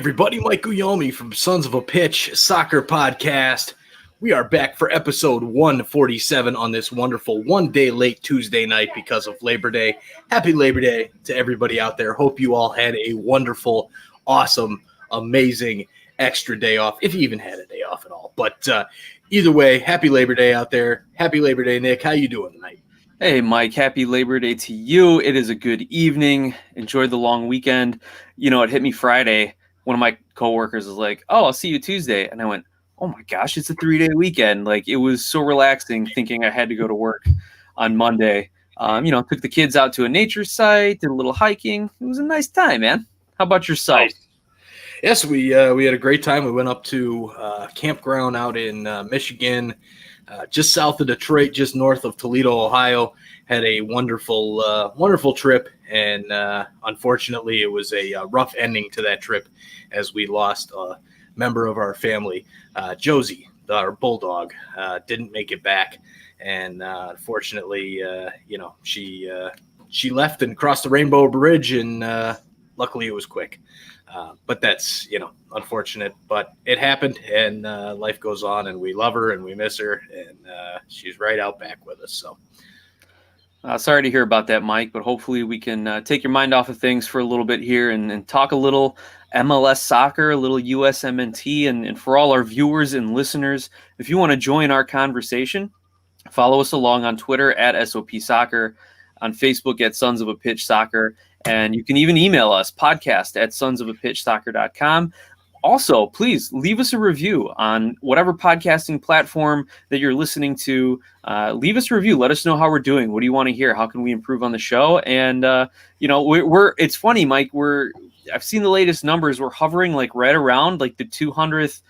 everybody, Mike Guyomi from Sons of a Pitch Soccer Podcast. We are back for episode 147 on this wonderful one-day late Tuesday night because of Labor Day. Happy Labor Day to everybody out there. Hope you all had a wonderful, awesome, amazing extra day off, if you even had a day off at all. But either way, happy Labor Day out there. Happy Labor Day, Nick. How you doing tonight? Hey, Mike, happy Labor Day to you. It is a good evening. Enjoy the long weekend. You know, it hit me Friday. One of my coworkers was like, "Oh, I'll see you Tuesday." And I went, "Oh my gosh, it's a 3-day weekend." Like, it was so relaxing thinking I had to go to work on Monday. Took the kids out to a nature site, did a little hiking. It was a nice time, man. How about yourself? Nice. Yes, we had a great time. We went up to campground out in Michigan, just south of Detroit, just north of Toledo, Ohio. Had a wonderful trip, and unfortunately, it was a rough ending to that trip as we lost a member of our family, Josie, our bulldog, didn't make it back, and unfortunately, she left and crossed the Rainbow Bridge, and luckily it was quick. But that's, unfortunate, but it happened, and life goes on, and we love her and we miss her, and she's right out back with us. So sorry to hear about that, Mike, but hopefully we can take your mind off of things for a little bit here and talk a little MLS soccer, a little USMNT, and for all our viewers and listeners, if you want to join our conversation, follow us along on Twitter at SOP Soccer, on Facebook at Sons of a Pitch Soccer, and you can even email us, podcast at sonsofapitchsoccer.com. Also, please leave us a review on whatever podcasting platform that you're listening to. Leave us a review. Let us know how we're doing. What do you want to hear? How can we improve on the show? And, it's funny, Mike, I've seen the latest numbers. We're hovering like right around like the 200th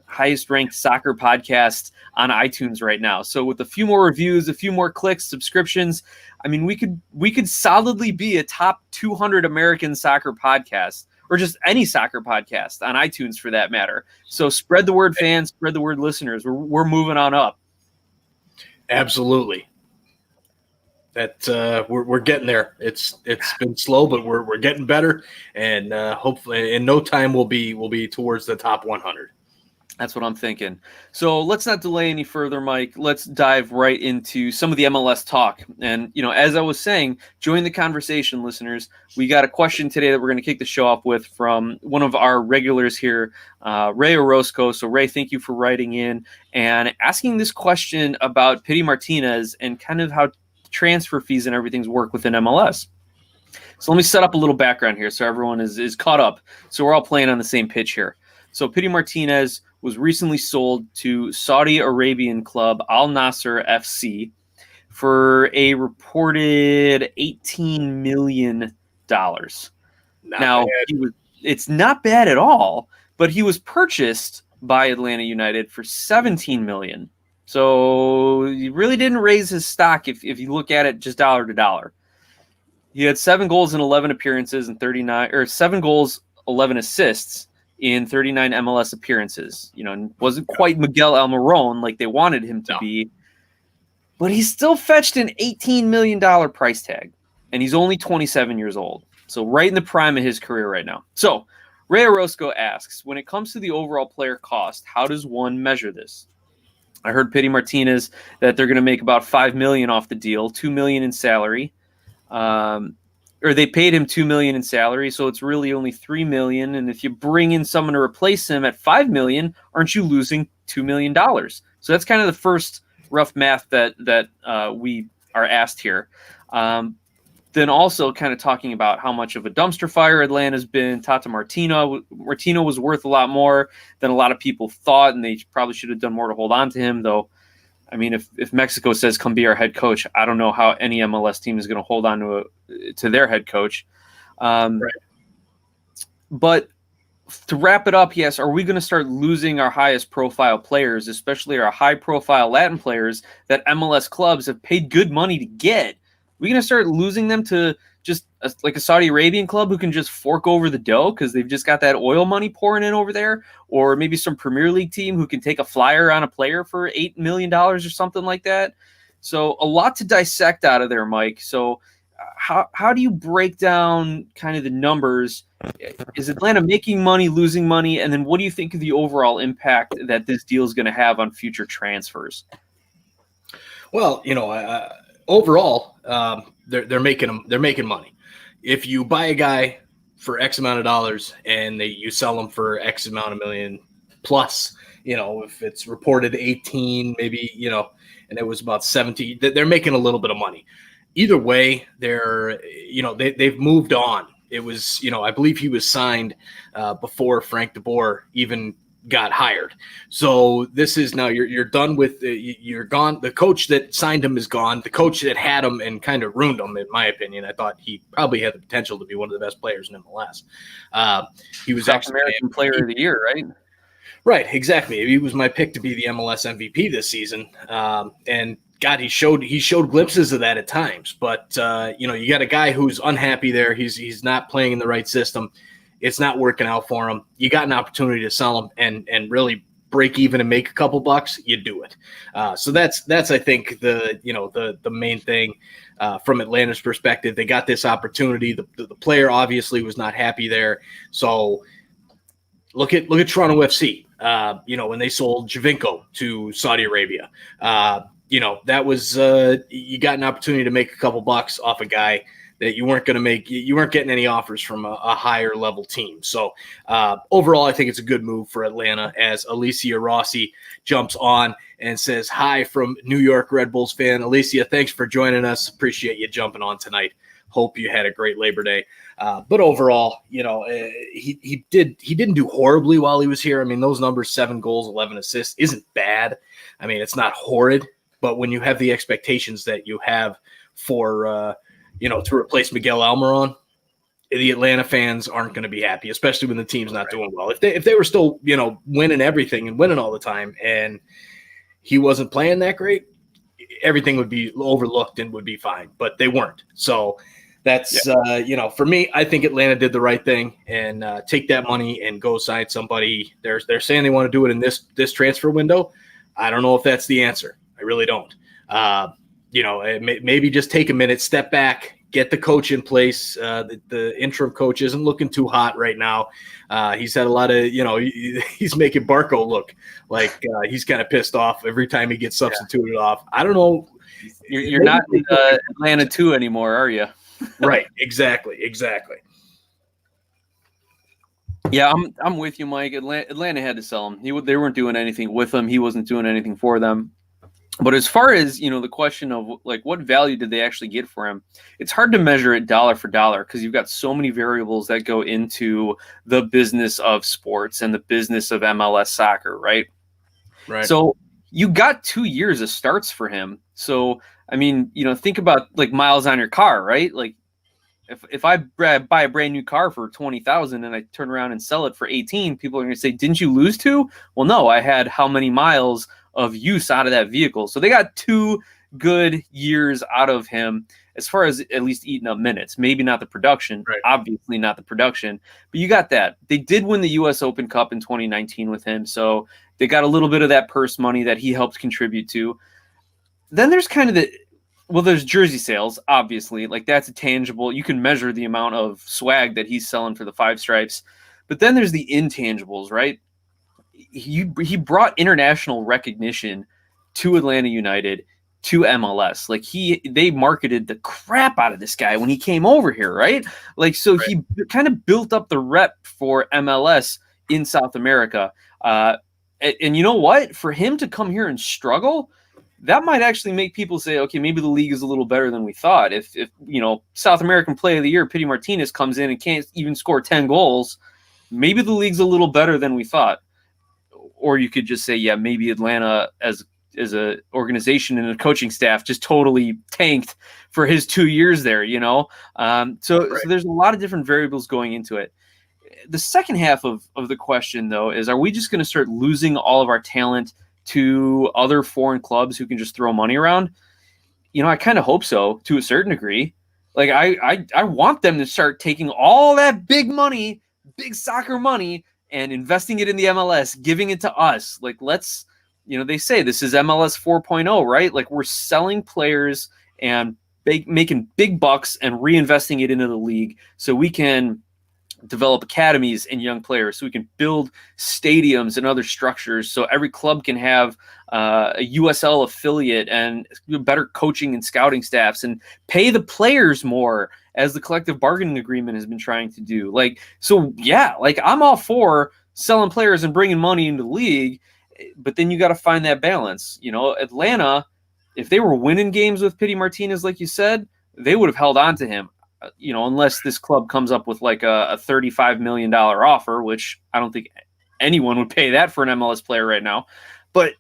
highest ranked soccer podcast on iTunes right now. So with a few more reviews, a few more clicks, subscriptions, I mean, we could solidly be a top 200 American soccer podcast, or just any soccer podcast on iTunes for that matter. So spread the word, fans, spread the word, listeners. We're moving on up. Absolutely. That we're getting there. It's been slow, but we're getting better, and hopefully in no time we'll be towards the top 100. That's what I'm thinking. So let's not delay any further, Mike. Let's dive right into some of the MLS talk. And, as I was saying, join the conversation, listeners. We got a question today that we're going to kick the show off with from one of our regulars here, Ray Orozco. So, Ray, thank you for writing in and asking this question about Pity Martinez and kind of how transfer fees and everything's work within MLS. So let me set up a little background here so everyone is caught up. So we're all playing on the same pitch here. So Pity Martinez was recently sold to Saudi Arabian club Al Nasser FC for a reported $18 million. It's not bad at all, but he was purchased by Atlanta United for $17 million. So he really didn't raise his stock if you look at it just dollar to dollar. He had 7 goals in 11 appearances and 7 goals, 11 assists in 39 MLS appearances. Wasn't quite Miguel Almiron like they wanted him to be, but he still fetched an $18 million price tag, and he's only 27 years old. So right in the prime of his career right now. So Ray Orozco asks, when it comes to the overall player cost, how does one measure this? I heard Pity Martinez that they're going to make about $5 million off the deal, $2 million in salary. Or they paid him $2 million in salary, so it's really only $3 million. And if you bring in someone to replace him at $5 million, aren't you losing $2 million? So that's kind of the first rough math that we are asked here. Then also kind of talking about how much of a dumpster fire Atlanta's been. Tata Martino was worth a lot more than a lot of people thought, and they probably should have done more to hold on to him, though. I mean, if Mexico says, "Come be our head coach," I don't know how any MLS team is going to hold on to their head coach. Right. But to wrap it up, yes, are we going to start losing our highest profile players, especially our high profile Latin players that MLS clubs have paid good money to get? We're going to start losing them to just like a Saudi Arabian club who can just fork over the dough because they've just got that oil money pouring in over there, or maybe some Premier League team who can take a flyer on a player for $8 million or something like that. So a lot to dissect out of there, Mike. So how do you break down kind of the numbers? Is Atlanta making money, losing money? And then what do you think of the overall impact that this deal is going to have on future transfers? Well, overall, they're making money. If you buy a guy for X amount of dollars and you sell him for X amount of million plus, if it's reported 18, maybe, and it was about 17, they're making a little bit of money. Either way, they've moved on. It was, I believe he was signed before Frank DeBoer even got hired. So this is now you're done with you're gone. The coach that signed him is gone. The coach that had him and kind of ruined him, in my opinion. I thought he probably had the potential to be one of the best players in MLS. He was South American Player of the Year, right? Right, exactly. He was my pick to be the MLS MVP this season. And God, he showed glimpses of that at times. But you got a guy who's unhappy there. He's not playing in the right system. It's not working out for him. You got an opportunity to sell him and really break even and make a couple bucks. You do it. So that's I think the main thing from Atlanta's perspective. They got this opportunity. The player obviously was not happy there. So look at Toronto FC. When they sold Javinko to Saudi Arabia, that was you got an opportunity to make a couple bucks off a guy that you weren't going to make. You weren't getting any offers from a higher level team. So overall, I think it's a good move for Atlanta as Alicia Rossi jumps on and says hi from New York Red Bulls fan. Alicia, thanks for joining us. Appreciate you jumping on tonight. Hope you had a great Labor Day. But overall, he didn't do horribly while he was here. I mean, those numbers, 7 goals, 11 assists, isn't bad. I mean, it's not horrid. But when you have the expectations that you have for to replace Miguel Almiron, the Atlanta fans aren't going to be happy, especially when the team's not doing well. If they were still, winning everything and winning all the time and he wasn't playing that great, everything would be overlooked and would be fine, but they weren't. So that's, for me, I think Atlanta did the right thing and take that money and go sign somebody. They're saying they want to do it in this transfer window. I don't know if that's the answer. I really don't. Maybe just take a minute, step back, get the coach in place. The interim coach isn't looking too hot right now. He's had a lot of, he's making Barco look like he's kind of pissed off every time he gets substituted off. I don't know. You're not in Atlanta 2 anymore, are you? Right. Exactly. Yeah, I'm with you, Mike. Atlanta had to sell him. They weren't doing anything with him. He wasn't doing anything for them. But as far as, the question of like what value did they actually get for him, it's hard to measure it dollar for dollar because you've got so many variables that go into the business of sports and the business of MLS soccer, right? Right. So you got 2 years of starts for him. So, I mean, think about like miles on your car, right? Like if I buy a brand new car for $20,000 and I turn around and sell it for 18, people are going to say, didn't you lose 2? Well, no, I had how many miles of use out of that vehicle. So they got 2 good years out of him as far as at least eating up minutes. Maybe not the production, right. Obviously not the production, but you got that. They did win the U.S. Open Cup in 2019 with him, so they got a little bit of that purse money that he helped contribute to. Then there's kind of there's jersey sales, obviously. Like that's a tangible. You can measure the amount of swag that he's selling for the 5 Stripes. But then there's the intangibles, right? He brought international recognition to Atlanta United, to MLS. Like they marketed the crap out of this guy when he came over here, right? Like, so right. He kind of built up the rep for MLS in South America. And you know what? For him to come here and struggle, that might actually make people say, okay, maybe the league is a little better than we thought. If South American Player of the Year, Pity Martinez comes in and can't even score 10 goals, maybe the league's a little better than we thought. Or you could just say, yeah, maybe Atlanta as a organization and a coaching staff just totally tanked for his 2 years there, So there's a lot of different variables going into it. The second half of the question, though, is are we just going to start losing all of our talent to other foreign clubs who can just throw money around? I kind of hope so to a certain degree. Like I want them to start taking all that big money, big soccer money, and investing it in the MLS, giving it to us. Like, they say this is MLS 4.0, right? Like, we're selling players and making big bucks and reinvesting it into the league so we can develop academies and young players, so we can build stadiums and other structures, so every club can have a USL affiliate and better coaching and scouting staffs, and pay the players more, as the collective bargaining agreement has been trying to do. Like, so yeah, like I'm all for selling players and bringing money into the league, but then you got to find that balance. You know, Atlanta, if they were winning games with Pity Martinez, like you said, they would have held on to him. You know, unless this club comes up with like a $35 million offer, which I don't think anyone would pay that for an MLS player right now. But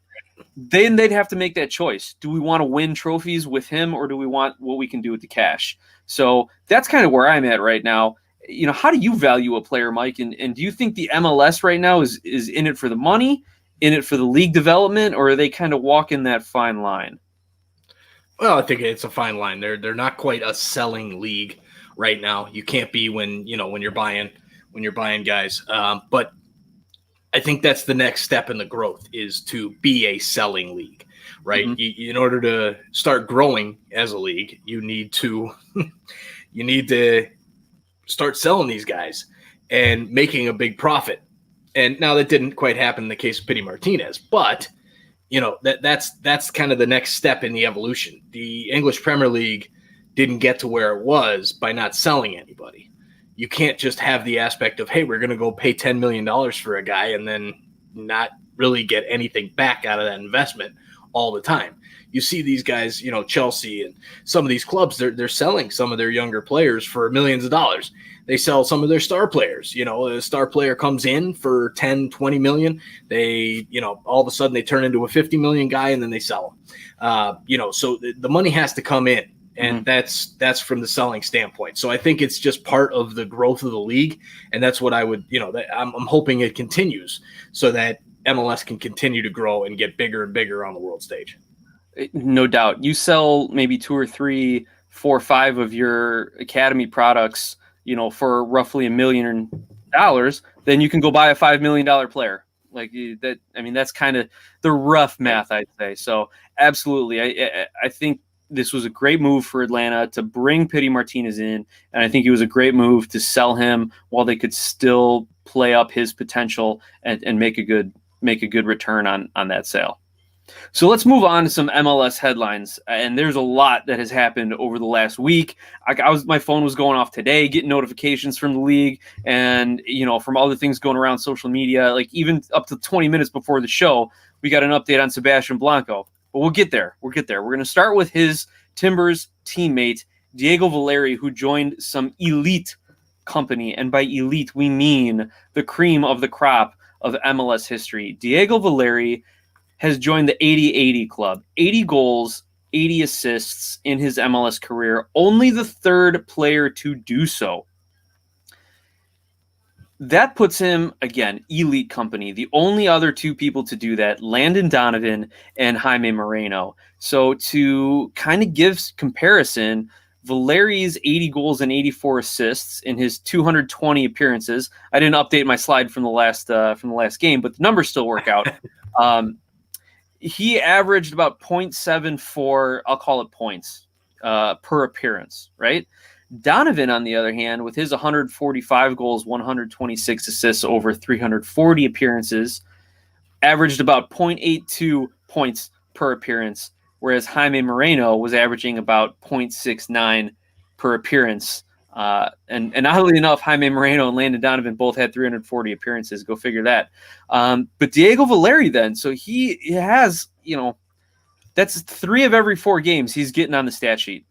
then they'd have to make that choice. Do we want to win trophies with him, or do we want what we can do with the cash? So that's kind of where I'm at right now. You know, how do you value a player, Mike? And do you think the MLS right now is in it for the money, in it for the league development, or are they kind of walking that fine line? Well, I think it's a fine line. They're not quite a selling league right now. You can't be when you're buying guys. But I think that's the next step in the growth, is to be a selling league, right? Mm-hmm. In order to start growing as a league, you need to start selling these guys and making a big profit. And now that didn't quite happen in the case of Pity Martinez, but that's kind of the next step in the evolution. The English Premier League didn't get to where it was by not selling anybody. You can't just have the aspect of, hey, we're going to go pay $10 million for a guy and then not really get anything back out of that investment all the time. You see these guys, Chelsea and some of these clubs, they're selling some of their younger players for millions of dollars. They sell some of their star players. A star player comes in for 10, 20 million. They, all of a sudden they turn into a 50 million guy and then they sell them. So the money has to come in. And that's from the selling standpoint. So I think it's just part of the growth of the league. And that's what I would, I'm hoping it continues so that MLS can continue to grow and get bigger and bigger on the world stage. No doubt. You sell maybe 2 or 3, 4 or 5 of your academy products, for roughly $1 million, then you can go buy a $5 million player. Like that. I mean, that's kind of the rough math, I'd say. So absolutely. I think this was a great move for Atlanta to bring Pity Martinez in, and I think it was a great move to sell him while they could still play up his potential and make a good return on that sale. So let's move on to some MLS headlines, and there's a lot that has happened over the last week. My phone was going off today, getting notifications from the league, and from other things going around social media. Like even up to 20 minutes before the show, we got an update on Sebastian Blanco. But we'll get there. We're going to start with his Timbers teammate, Diego Valeri, who joined some elite company. And by elite, we mean the cream of the crop of MLS history. Diego Valeri has joined the 80-80 club. 80 goals, 80 assists in his MLS career. Only the third player to do so. That puts him, again, elite company. The only other 2 people to do that, Landon Donovan and Jaime Moreno. So to kind of give comparison, Valeri's 80 goals and 84 assists in his 220 appearances. I didn't update my slide from the last game, but the numbers still work out. He averaged about 0.74, I'll call it points, per appearance, right? Donovan, on the other hand, with his 145 goals, 126 assists over 340 appearances, averaged about 0.82 points per appearance, whereas Jaime Moreno was averaging about 0.69 per appearance. And oddly enough, Jaime Moreno and Landon Donovan both had 340 appearances. Go figure that. But Diego Valeri then, so he has, that's 3 of every 4 games he's getting on the stat sheet.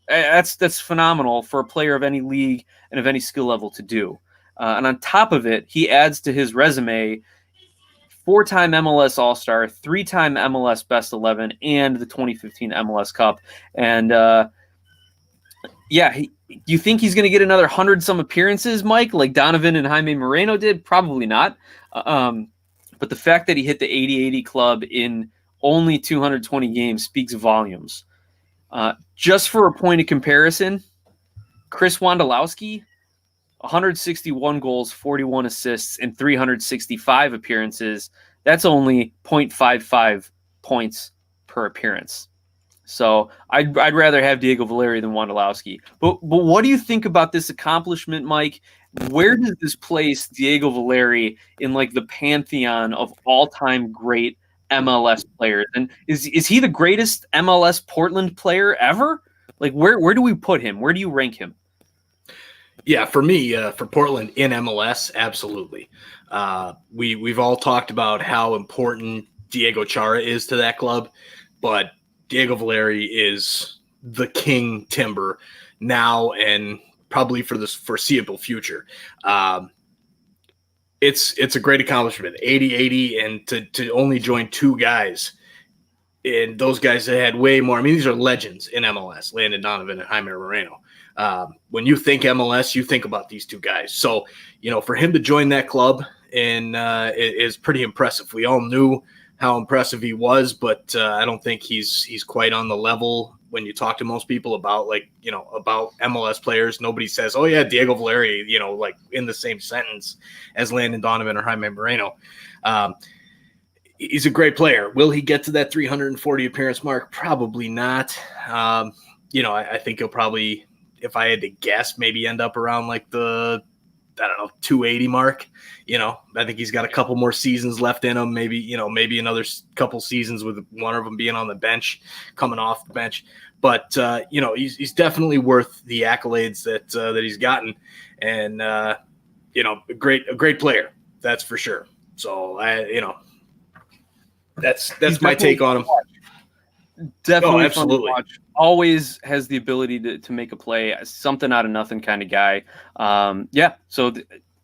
That's phenomenal for a player of any league and of any skill level to do. And on top of it, he adds to his resume 4-time MLS All-Star, 3-time MLS Best 11, and the 2015 MLS Cup. And you think he's going to get another 100-some appearances, Mike, like Donovan and Jaime Moreno did? Probably not. But the fact that he hit the 80-80 club in only 220 games speaks volumes. Just for a point of comparison, Chris Wondolowski, 161 goals, 41 assists, and 365 appearances. That's only 0.55 points per appearance. So I'd rather have Diego Valeri than Wondolowski. But what do you think about this accomplishment, Mike? Where does this place Diego Valeri in like the pantheon of all-time great MLS players? And is he the greatest MLS Portland player ever? Like where do we put him? Where do you rank him? Yeah, for me, for Portland in MLS, absolutely. We've all talked about how important Diego Chara is to that club, but Diego Valeri is the king timber now and probably for the foreseeable future. It's a great accomplishment, 80-80, and to only join two guys, and those guys that had way more. I mean, these are legends in MLS, Landon Donovan and Jaime Moreno. When you think MLS, you think about these two guys. So, for him to join that club and is pretty impressive. We all knew how impressive he was, but I don't think he's quite on the level when you talk to most people about about MLS players. Nobody says, "Oh yeah, Diego Valeri," like in the same sentence as Landon Donovan or Jaime Moreno. He's a great player. Will he get to that 340 appearance mark? Probably not. I think he'll probably, if I had to guess, maybe end up around like the 280 mark. I think he's got a couple more seasons left in him. Maybe another couple seasons with one of them being on the bench, coming off the bench. But he's definitely worth the accolades that he's gotten, and a great player, that's for sure. So that's my take on him. Definitely, absolutely. Fun to watch. Always has the ability to make a play, something out of nothing kind of guy. So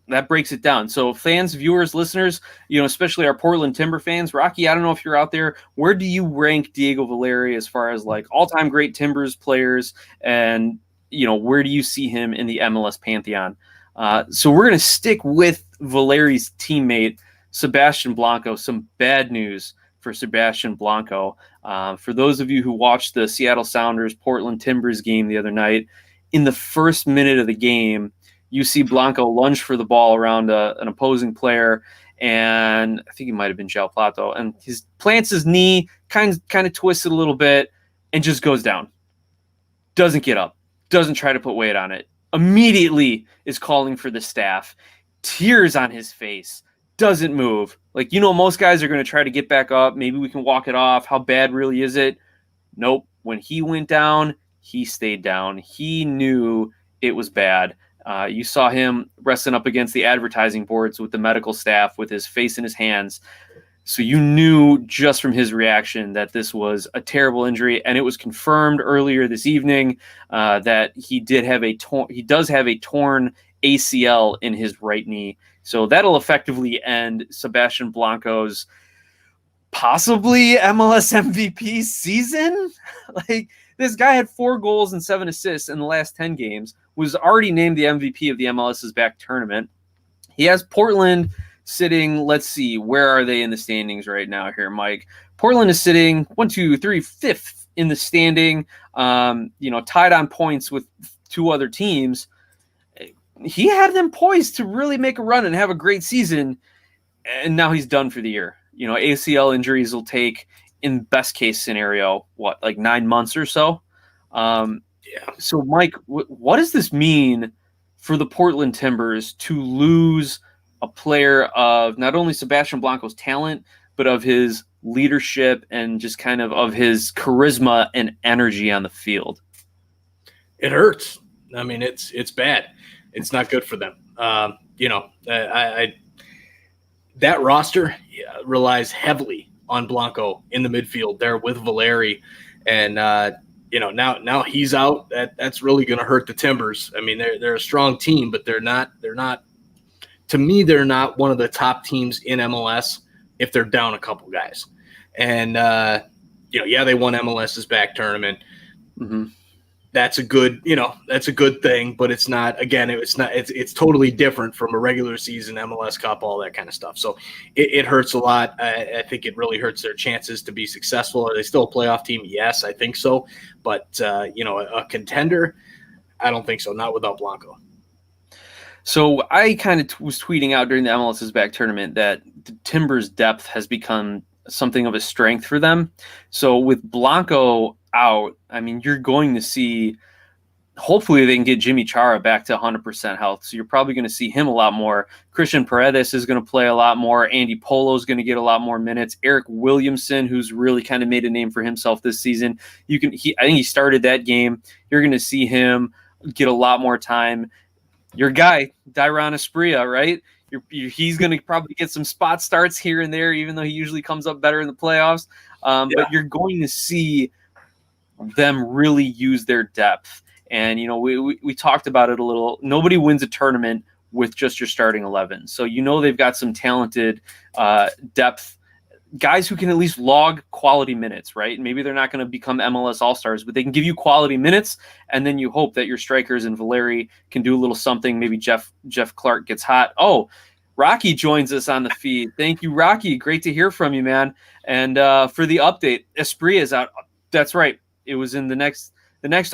that breaks it down. So fans, viewers, listeners, especially our Portland Timber fans, Rocky, I don't know if you're out there. Where do you rank Diego Valeri as far as like all-time great Timbers players, and where do you see him in the MLS pantheon? So we're going to stick with Valeri's teammate, Sebastian Blanco. Some bad news for Sebastian Blanco. For those of you who watched the Seattle Sounders Portland Timbers game the other night, in the first minute of the game, you see Blanco lunge for the ball around an opposing player, and I think he might have been João Plato, and he plants his knee, kind of twisted a little bit, and just goes down. Doesn't get up, doesn't try to put weight on it. Immediately is calling for the staff, tears on his face, doesn't move. Like, most guys are going to try to get back up. Maybe we can walk it off. How bad really is it? Nope. When he went down, he stayed down. He knew it was bad. You saw him wrestling up against the advertising boards with the medical staff with his face in his hands. So you knew just from his reaction that this was a terrible injury, and it was confirmed earlier this evening that he does have a torn ACL in his right knee. So that'll effectively end Sebastian Blanco's possibly MLS MVP season. Like, this guy had 4 goals and 7 assists in the last 10 games, was already named the MVP of the MLS's back tournament. He has Portland sitting, let's see, where are they in the standings right now here, Mike? Portland is sitting 5th in the standing, tied on points with 2 other teams. He had them poised to really make a run and have a great season, and now he's done for the year. ACL injuries will take, in best case scenario, like 9 months or so. So, Mike, what does this mean for the Portland Timbers to lose a player of not only Sebastian Blanco's talent, but of his leadership and just kind of his charisma and energy on the field? It hurts. I mean, it's bad. It's not good for them. That roster relies heavily on Blanco in the midfield there with Valeri, and now he's out. That's really going to hurt the Timbers. I mean, they're a strong team, but they're not. To me, they're not one of the top teams in MLS if they're down a couple guys. And they won MLS's back tournament. Mm-hmm. That's a good thing, but it's not. Again, it's totally different from a regular season MLS Cup, all that kind of stuff. So it hurts a lot. I think it really hurts their chances to be successful. Are they still a playoff team? Yes, I think so. But a contender, I don't think so. Not without Blanco. So I kind of was tweeting out during the MLS's back tournament that the Timbers' depth has become something of a strength for them. So with Blanco out, I mean, you're going to see, hopefully they can get Jimmy Chara back to 100% health. So you're probably going to see him a lot more. Christian Paredes is going to play a lot more. Andy Polo is going to get a lot more minutes. Eric Williamson, who's really kind of made a name for himself this season, I think he started that game. You're going to see him get a lot more time. Your guy, Dyron Espria, right? He's going to probably get some spot starts here and there, even though he usually comes up better in the playoffs. But you're going to see them really use their depth. And, you know, we talked about it a little. Nobody wins a tournament with just your starting 11. So, you know, they've got some talented depth guys who can at least log quality minutes, right? Maybe they're not going to become MLS All-Stars, but they can give you quality minutes. And then you hope that your strikers and Valeri can do a little something. Maybe Jeff Clark gets hot. Oh, Rocky joins us on the feed. Thank you, Rocky. Great to hear from you, man. And for the update, Esprit is out. That's right. It was in the next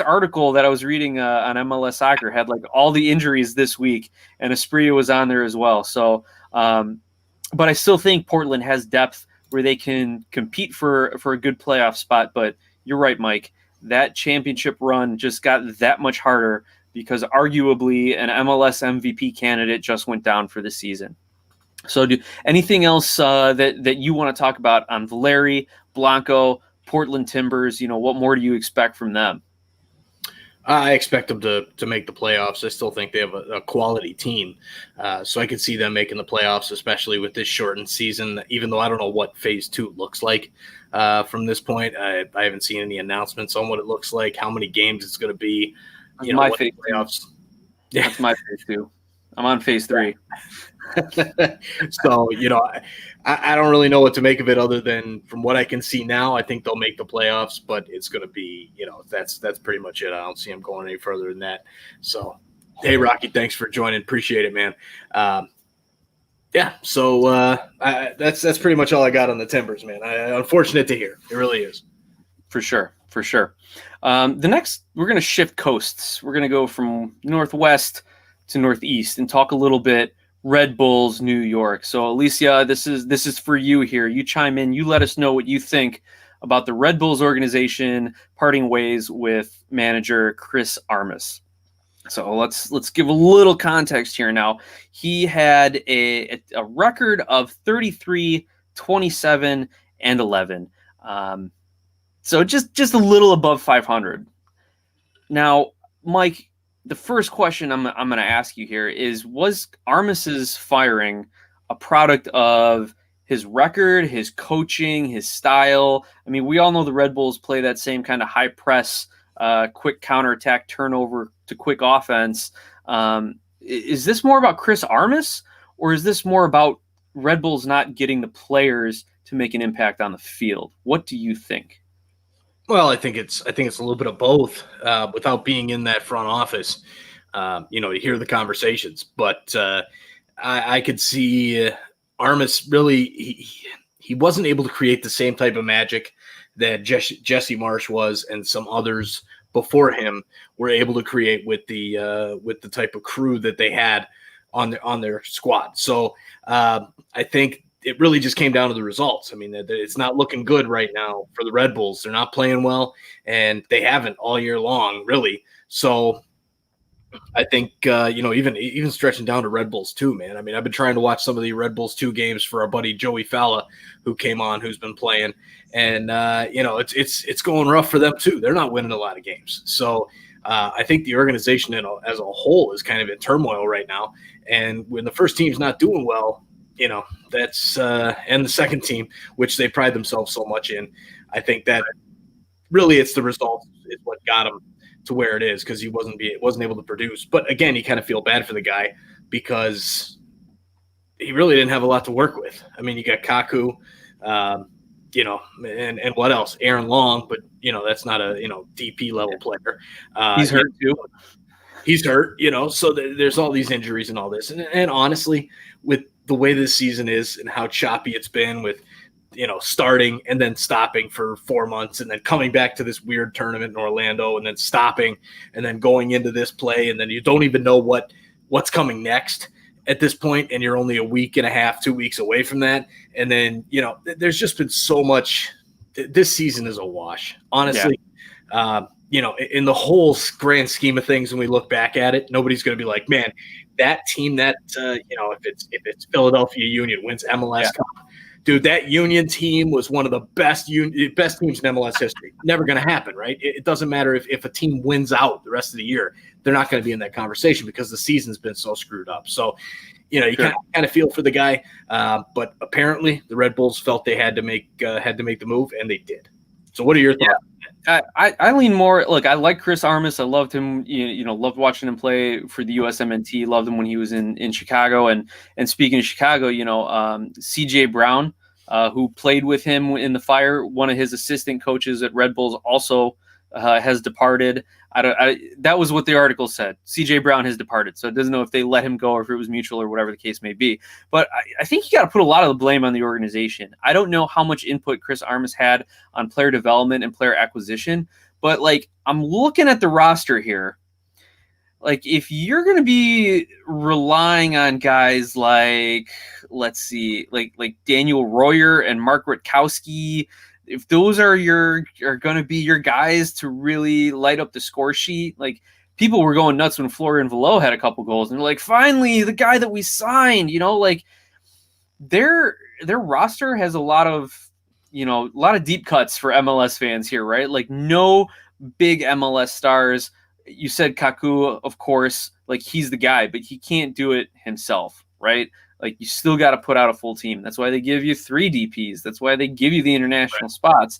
article that I was reading on MLS Soccer had like all the injuries this week, and Esprit was on there as well. So, but I still think Portland has depth where they can compete for a good playoff spot. But you're right, Mike. That championship run just got that much harder because arguably an MLS MVP candidate just went down for the season. So, anything else that you want to talk about on Valeri, Blanco, Portland Timbers? You know, what more do you expect from them? I expect them to make the playoffs. I still think they have a quality team. So I could see them making the playoffs, especially with this shortened season, even though I don't know what phase 2 looks like from this point. I haven't seen any announcements on what it looks like, how many games it's going to be. You know, my phase playoffs. Yeah. That's my phase 2. I'm on phase 3. So, you know, I don't really know what to make of it other than from what I can see now. I think they'll make the playoffs, but it's going to be, you know, that's pretty much it. I don't see them going any further than that. So, hey, Rocky, thanks for joining. Appreciate it, man. Yeah, so that's pretty much all I got on the Timbers, man. Unfortunate to hear. It really is. For sure. The next, we're going to shift coasts. We're going to go from northwest to northeast and talk a little bit Red Bulls, New York. So, Alicia, this is for you here. You chime in. You let us know what you think about the Red Bulls organization parting ways with manager Chris Armas. So let's give a little context here now. He had a record of 33, 27, and 11. So just a little above 500. Now, Mike, the first question I'm going to ask you here is, was Armas's firing a product of his record, his coaching, his style? I mean, we all know the Red Bulls play that same kind of high press, quick counterattack, turnover to quick offense. Is this more about Chris Armas, or is this more about Red Bulls not getting the players to make an impact on the field? What do you think? Well, I think it's a little bit of both. Without being in that front office, you know, you hear the conversations. But I could see Armas really he wasn't able to create the same type of magic that Jesse Marsch was, and some others before him were able to create with the type of crew that they had on their squad. So I think it really just came down to the results. I mean, it's not looking good right now for the Red Bulls. They're not playing well, and they haven't all year long, really. So I think, you know, even stretching down to Red Bulls 2, man. I mean, I've been trying to watch some of the Red Bulls 2 games for our buddy Joey Falla, who came on, who's been playing. And, you know, it's going rough for them, too. They're not winning a lot of games. So I think the organization as a whole is kind of in turmoil right now. And when the first team's not doing well, you know, that's and the second team, which they pride themselves so much in, I think that really it's the results is what got him to where it is, because he wasn't able to produce. But again, you kind of feel bad for the guy because he really didn't have a lot to work with. I mean, you got Kaku, you know, and what else? Aaron Long, but you know that's not a DP level player. He's hurt too. He's hurt, you know. So there's all these injuries and all this, and honestly, with the way this season is and how choppy it's been with, you know, starting and then stopping for 4 months and then coming back to this weird tournament in Orlando and then stopping and then going into this play, and then you don't even know what's coming next at this point, and you're only a week and a half, 2 weeks away from that. And then, you know, there's just been so much this season is a wash. Honestly, in the whole grand scheme of things, when we look back at it, nobody's going to be like, man, that team that, if it's Philadelphia Union wins MLS Cup, dude, that Union team was one of the best teams in MLS history. Never going to happen, right? It doesn't matter if a team wins out the rest of the year. They're not going to be in that conversation because the season's been so screwed up. So, you kind of feel for the guy, but apparently the Red Bulls felt they had to make the move, and they did. So, what are your thoughts? I lean more. Look, I like Chris Armas. I loved him. Loved watching him play for the USMNT. Loved him when he was in Chicago. And speaking of Chicago, CJ Brown, who played with him in the Fire, one of his assistant coaches at Red Bulls, also has departed. That was what the article said. CJ Brown has departed, so it doesn't know if they let him go or if it was mutual or whatever the case may be. But I think you got to put a lot of the blame on the organization. I don't know how much input Chris Armas had on player development and player acquisition, but I'm looking at the roster here. If you're going to be relying on guys like Daniel Royer and Mark Rutkowski, if those are going to be your guys to really light up the score sheet, people were going nuts when Florian Valot had a couple goals, and they're like, finally, the guy that we signed, their roster has a lot of deep cuts for MLS fans here, right? No big MLS stars. You said Kaku, of course, he's the guy, but he can't do it himself, right? You still got to put out a full team. That's why they give you 3 DPs. That's why they give you the international spots.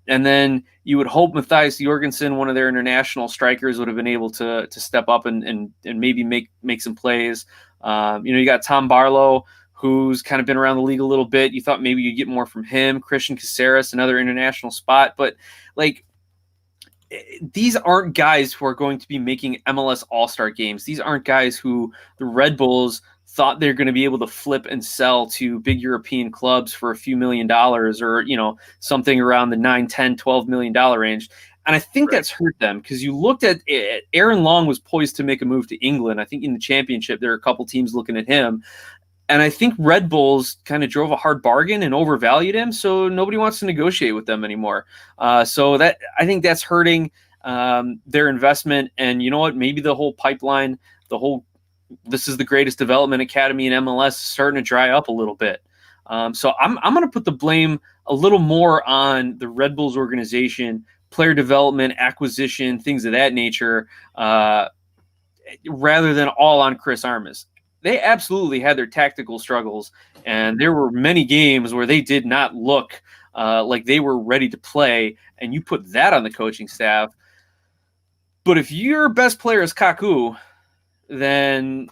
And then you would hope Matthias Jorgensen, one of their international strikers, would have been able to step up and maybe make some plays. You got Tom Barlow, who's kind of been around the league a little bit. You thought maybe you'd get more from him. Christian Caceres, another international spot. But these aren't guys who are going to be making MLS All-Star games. These aren't guys who the Red Bulls thought they're going to be able to flip and sell to big European clubs for a few $1 million or, something around the $9, $10, $12 million range. And I think that's hurt them because you looked at it, Aaron Long was poised to make a move to England. I think in the championship, there are a couple teams looking at him. And I think Red Bulls kind of drove a hard bargain and overvalued him. So nobody wants to negotiate with them anymore. So that I think that's hurting their investment. And you know what? Maybe the whole pipeline, this is the greatest development academy in MLS is starting to dry up a little bit. So I'm going to put the blame a little more on the Red Bulls organization, player development, acquisition, things of that nature, rather than all on Chris Armas. They absolutely had their tactical struggles, and there were many games where they did not look like they were ready to play, and you put that on the coaching staff. But if your best player is Kaku, then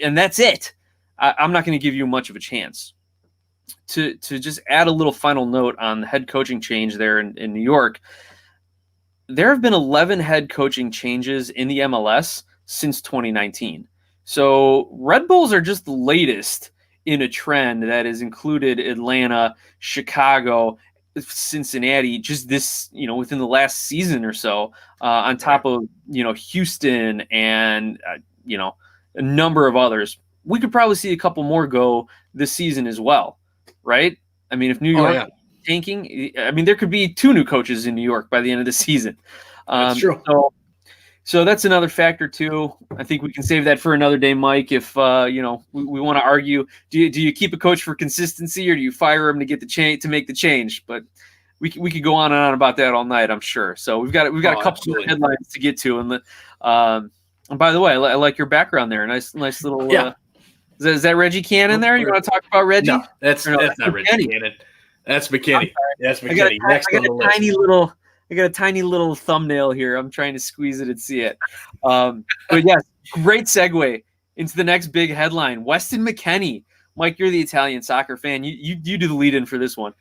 and that's it. I'm not going to give you much of a chance. To just add a little final note on the head coaching change there in New York, there have been 11 head coaching changes in the MLS since 2019. So Red Bulls are just the latest in a trend that has included Atlanta, Chicago, Cincinnati, just this, within the last season or so, on top of, Houston and, a number of others. We could probably see a couple more go this season as well, right? I mean, if New York is tanking, there could be 2 new coaches in New York by the end of the season. That's true. So that's another factor too. I think we can save that for another day, Mike. If we want to argue, do you keep a coach for consistency or do you fire him to get the change to make the change? But we could go on and on about that all night, I'm sure. So we've got a couple of headlines to get to, and by the way, I like your background there. Nice little. Yeah. Is that Reggie Cannon there? You want to talk about Reggie? No, that's not Reggie Cannon. That's McKinney. That's McKinney. I got a tiny little thumbnail here. I'm trying to squeeze it and see it. But yes, great segue into the next big headline. Weston McKennie. Mike, you're the Italian soccer fan. You do the lead-in for this one.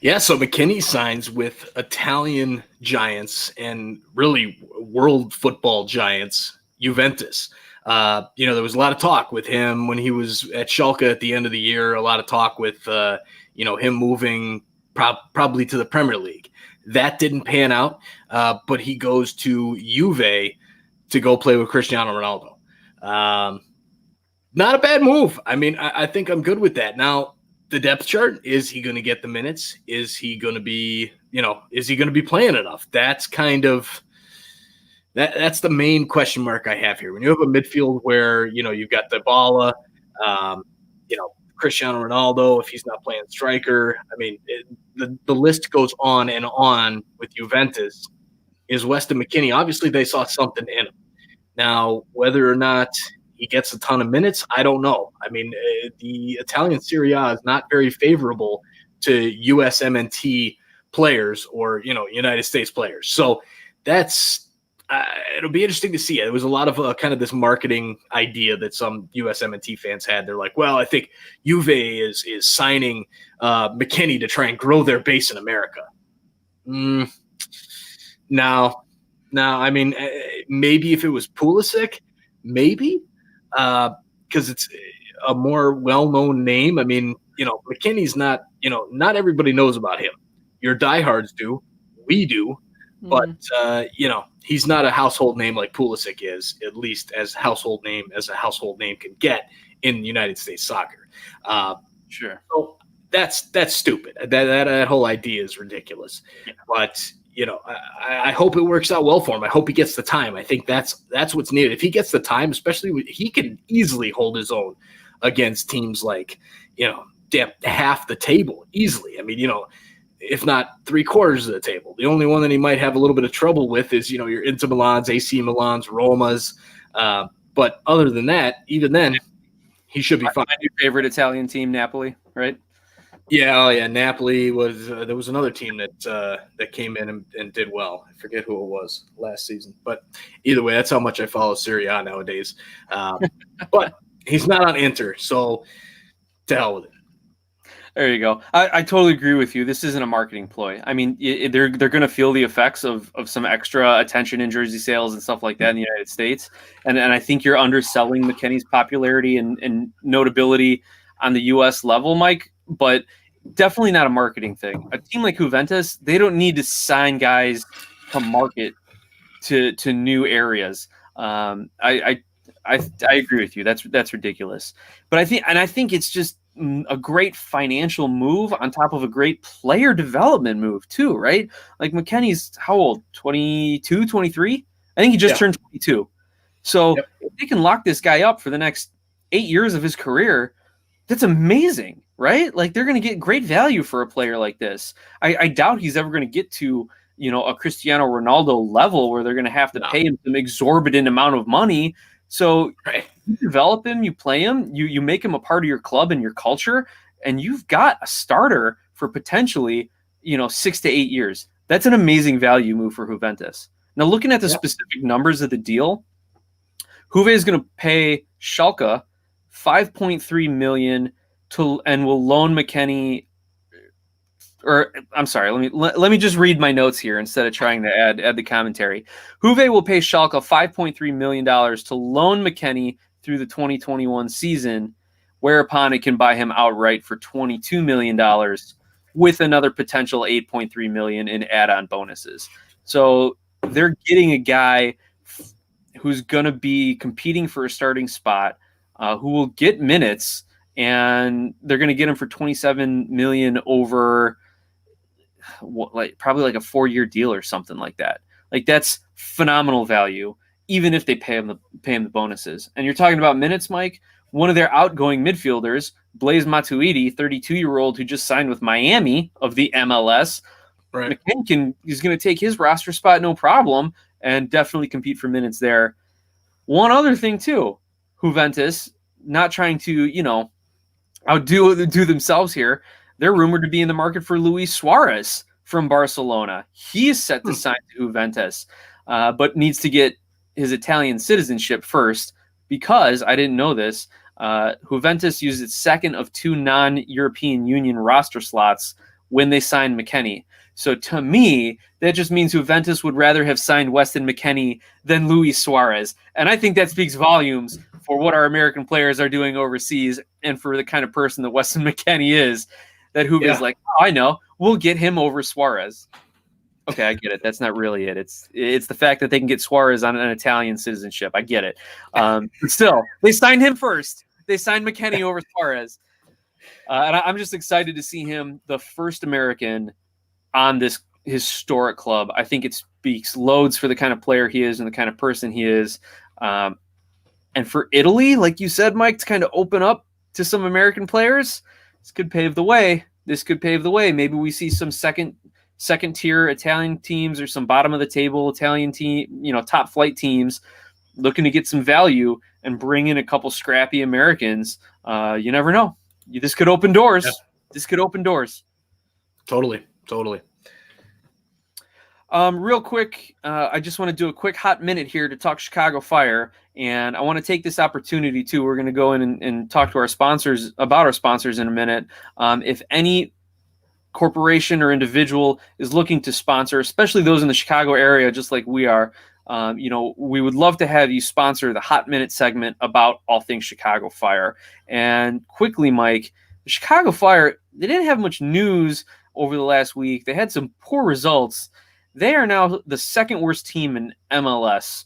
Yeah, so McKennie signs with Italian giants and really world football giants, Juventus. There was a lot of talk with him when he was at Schalke at the end of the year, a lot of talk with, him moving probably to the Premier League. That didn't pan out, but he goes to Juve to go play with Cristiano Ronaldo. Not a bad move. I think I'm good with that. Now, the depth chart. Is he going to get the minutes? Is he going to be, is he going to be playing enough? That's kind of that's the main question mark I have here. When you have a midfield where, you've got Dybala, Cristiano Ronaldo, if he's not playing striker, I mean, the list goes on and on with Juventus. Is Weston McKennie, obviously they saw something in him. Now, whether or not he gets a ton of minutes, I don't know. I mean, the Italian Serie A is not very favorable to USMNT players or, United States players. So that's it'll be interesting to see. It was a lot of kind of this marketing idea that some USMNT fans had. They're like, well, I think Juve is signing McKennie to try and grow their base in America. No, I mean, maybe if it was Pulisic, maybe, because it's a more well-known name. I mean, McKennie's not, not everybody knows about him. Your diehards do. We do. But, he's not a household name like Pulisic is, at least as a household name can get in United States soccer. Sure. So that's stupid. That whole idea is ridiculous. Yeah. But, I hope it works out well for him. I hope he gets the time. I think that's what's needed. If he gets the time, especially he can easily hold his own against teams like, half the table easily. I mean, if not 3/4 of the table. The only one that he might have a little bit of trouble with is, your Inter Milans, AC Milans, Romas. But other than that, even then, he should be fine. Your favorite Italian team, Napoli, right? Yeah, Napoli was. There was another team that came in and did well. I forget who it was last season, but either way, that's how much I follow Serie A nowadays. But he's not on Inter, so to hell with it. There you go. I totally agree with you. This isn't a marketing ploy. I mean, they're going to feel the effects of some extra attention in jersey sales and stuff like that in the United States. And I think you're underselling McKennie's popularity and notability on the U.S. level, Mike, but definitely not a marketing thing. A team like Juventus, they don't need to sign guys to market to new areas. I agree with you. That's ridiculous. But I think it's just a great financial move on top of a great player development move too, right? Like McKennie's how old? 22, 23? I think he just turned 22. So if they can lock this guy up for the next 8 years of his career, that's amazing, right? Like they're going to get great value for a player like this. I doubt he's ever going to get to, a Cristiano Ronaldo level where they're going to have to pay him some exorbitant amount of money. So you develop him, you play him, you make him a part of your club and your culture, and you've got a starter for potentially, 6 to 8 years. That's an amazing value move for Juventus. Now, looking at the specific numbers of the deal, Juve is going to pay Schalke $5.3 million and will loan McKennie. Or I'm sorry, let me just read my notes here instead of trying to add the commentary. Juve will pay Schalke $5.3 million to loan McKennie through the 2021 season, whereupon it can buy him outright for $22 million with another potential $8.3 million in add-on bonuses. So they're getting a guy who's going to be competing for a starting spot, who will get minutes, and they're going to get him for $27 million over probably like a 4-year deal or something like that. Like that's phenomenal value, even if they pay him the bonuses. And you're talking about minutes, Mike. One of their outgoing midfielders, Blaise Matuidi, 32-year-old who just signed with Miami of the MLS. Right. McKennie is going to take his roster spot no problem and definitely compete for minutes there. One other thing too, Juventus not trying to outdo themselves here. They're rumored to be in the market for Luis Suarez from Barcelona. He is set to sign to Juventus, but needs to get his Italian citizenship first because, I didn't know this, Juventus used its second of 2 non-European Union roster slots when they signed McKennie. So to me, that just means Juventus would rather have signed Weston McKennie than Luis Suarez. And I think that speaks volumes for what our American players are doing overseas and for the kind of person that Weston McKennie is. That Juve is like, I know, we'll get him over Suarez. Okay, I get it. That's not really it. It's the fact that they can get Suarez on an Italian citizenship. I get it. But still, they signed him first. They signed McKennie over Suarez. And I'm just excited to see him, the first American on this historic club. I think it speaks loads for the kind of player he is and the kind of person he is. And for Italy, like you said, Mike, to kind of open up to some American players, this could pave the way. Maybe we see some second tier Italian teams or some bottom of the table Italian team, top flight teams looking to get some value and bring in a couple scrappy Americans. You never know. This could open doors. Yeah. This could open doors. Totally. Real quick, I just want to do a quick hot minute here to talk Chicago Fire, and I want to take this opportunity too. We're going to go in and talk to our sponsors about our sponsors in a minute. If any corporation or individual is looking to sponsor, especially those in the Chicago area, just like we are, we would love to have you sponsor the Hot Minute segment about all things Chicago Fire. And quickly, Mike, the Chicago Fire, they didn't have much news over the last week. They had some poor results. They are now the second worst team in MLS,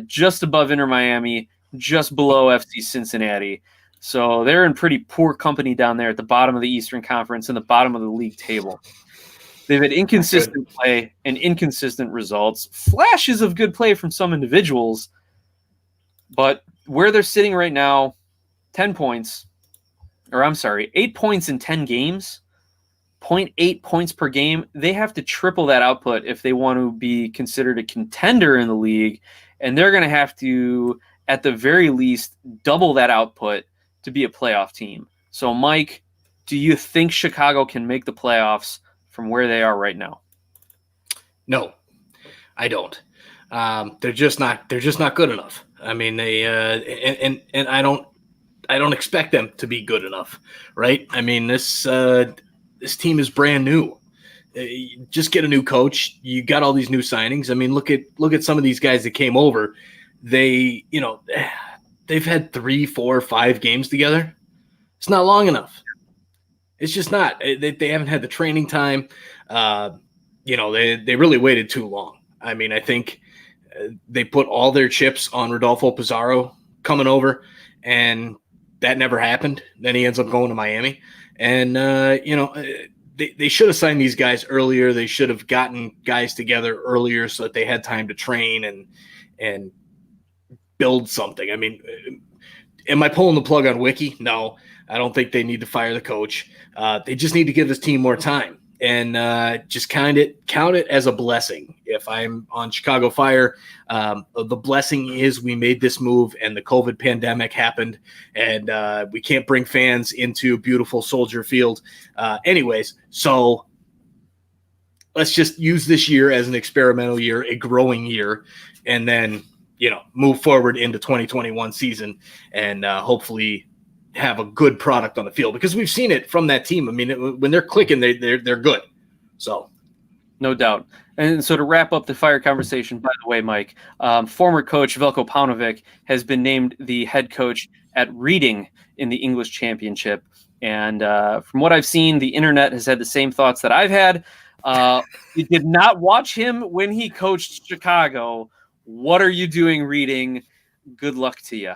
just above Inter Miami, just below FC Cincinnati. So they're in pretty poor company down there at the bottom of the Eastern Conference and the bottom of the league table. They've had inconsistent play and inconsistent results, flashes of good play from some individuals, but where they're sitting right now, 8 points in 10 games, 0.8 points per game. They have to triple that output if they want to be considered a contender in the league, and they're going to have to, at the very least, double that output to be a playoff team. So, Mike, do you think Chicago can make the playoffs from where they are right now? No, I don't. They're just not good enough. I mean, they and I don't expect them to be good enough, right? I mean, this team is brand new. Just get a new coach. You got all these new signings. I mean, look at some of these guys that came over. They've had 3, 4, 5 games together. It's not long enough. It's just not. They haven't had the training time. They really waited too long. I mean, I think they put all their chips on Rodolfo Pizarro coming over, and that never happened. Then he ends up going to Miami. And, they should have signed these guys earlier. They should have gotten guys together earlier so that they had time to train and build something. I mean, am I pulling the plug on Wiki? No, I don't think they need to fire the coach. They just need to give this team more time and just count it as a blessing. If I'm on Chicago Fire, the blessing is we made this move and the COVID pandemic happened, and we can't bring fans into beautiful Soldier Field. Anyways, so let's just use this year as an experimental year, a growing year, and then move forward into 2021 season and hopefully have a good product on the field, because we've seen it from that team. I mean, when they're clicking, they're good. So, no doubt. And so to wrap up the Fire conversation, by the way, Mike, former coach Veljko Paunovic has been named the head coach at Reading in the English Championship. And from what I've seen, the internet has had the same thoughts that I've had. You did not watch him when he coached Chicago. What are you doing, Reading? Good luck to you.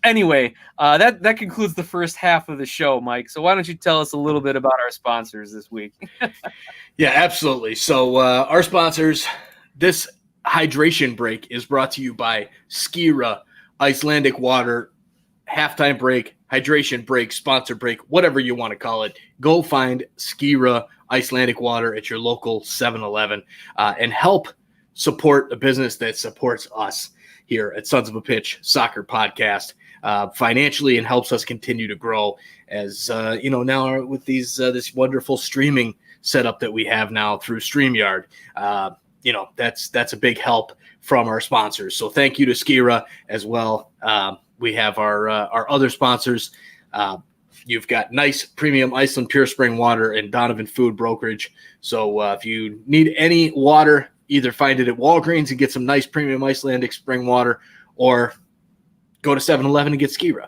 Anyway, that concludes the first half of the show, Mike. So why don't you tell us a little bit about our sponsors this week? Yeah, absolutely. So our sponsors, this hydration break is brought to you by Skira Icelandic Water. Halftime break, hydration break, sponsor break, whatever you want to call it. Go find Skira Icelandic Water at your local 7-Eleven and help support a business that supports us here at Sons of a Pitch Soccer Podcast financially, and helps us continue to grow as now with these this wonderful streaming setup that we have now through StreamYard. That's a big help from our sponsors. So thank you to Skira as well. We have our other sponsors. You've got nice premium Iceland Pure Spring Water and Donovan Food Brokerage. So if you need any water, either find it at Walgreens and get some nice premium Icelandic spring water, or go to 7-Eleven and get Skira.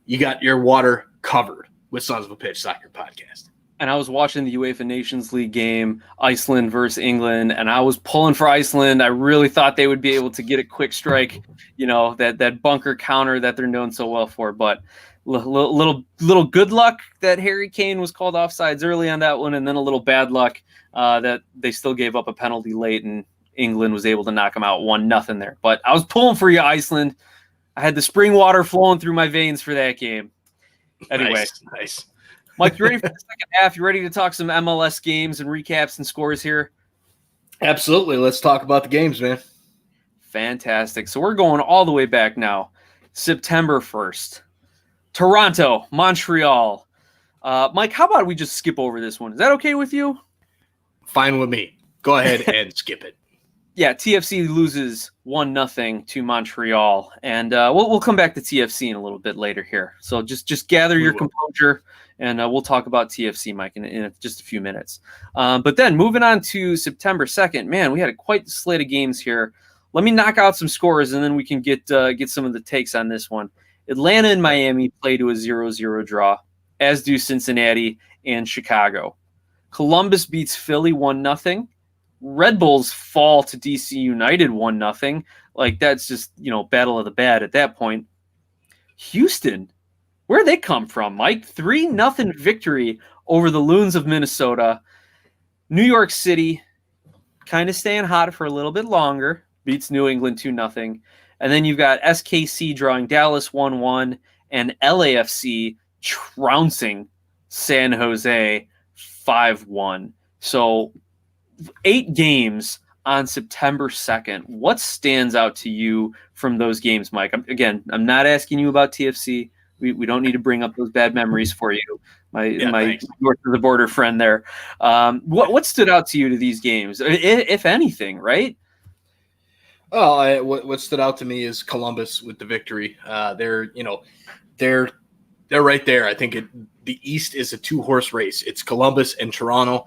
You got your water covered with Sons of a Pitch Soccer Podcast. And I was watching the UEFA Nations League game, Iceland versus England, and I was pulling for Iceland. I really thought they would be able to get a quick strike, that bunker counter that they're known so well for. But little good luck that Harry Kane was called offsides early on that one, and then a little bad luck that they still gave up a penalty late, and England was able to knock them out 1-0 there. But I was pulling for you, Iceland. I had the spring water flowing through my veins for that game. Anyway, nice. Mike, you ready for the second half? You ready to talk some MLS games and recaps and scores here? Absolutely. Let's talk about the games, man. Fantastic. So we're going all the way back now. September 1st. Toronto, Montreal. Mike, how about we just skip over this one? Is that okay with you? Fine with me. Go ahead and skip it. Yeah, TFC loses 1-0 to Montreal, and we'll come back to TFC in a little bit later here. So just gather your composure, and we'll talk about TFC, Mike, in just a few minutes. But then moving on to September 2nd, man, we had quite a slate of games here. Let me knock out some scores, and then we can get some of the takes on this one. Atlanta and Miami play to a 0-0 draw, as do Cincinnati and Chicago. Columbus beats Philly 1-0. Red Bulls fall to DC United 1-0. Like, that's just, battle of the bad at that point. Houston, where'd they come from, Mike? 3-0 victory over the Loons of Minnesota. New York City, kind of staying hot for a little bit longer, beats New England 2-0. And then you've got SKC drawing Dallas 1-1 and LAFC trouncing San Jose 5-1. So 8 games on September 2nd. What stands out to you from those games, Mike? I'm not asking you about TFC. We don't need to bring up those bad memories for you. My north of the border friend there. What stood out to you to these games, if anything, right? Oh, what stood out to me is Columbus with the victory. They're right there. I think the East is a 2-horse race. It's Columbus and Toronto.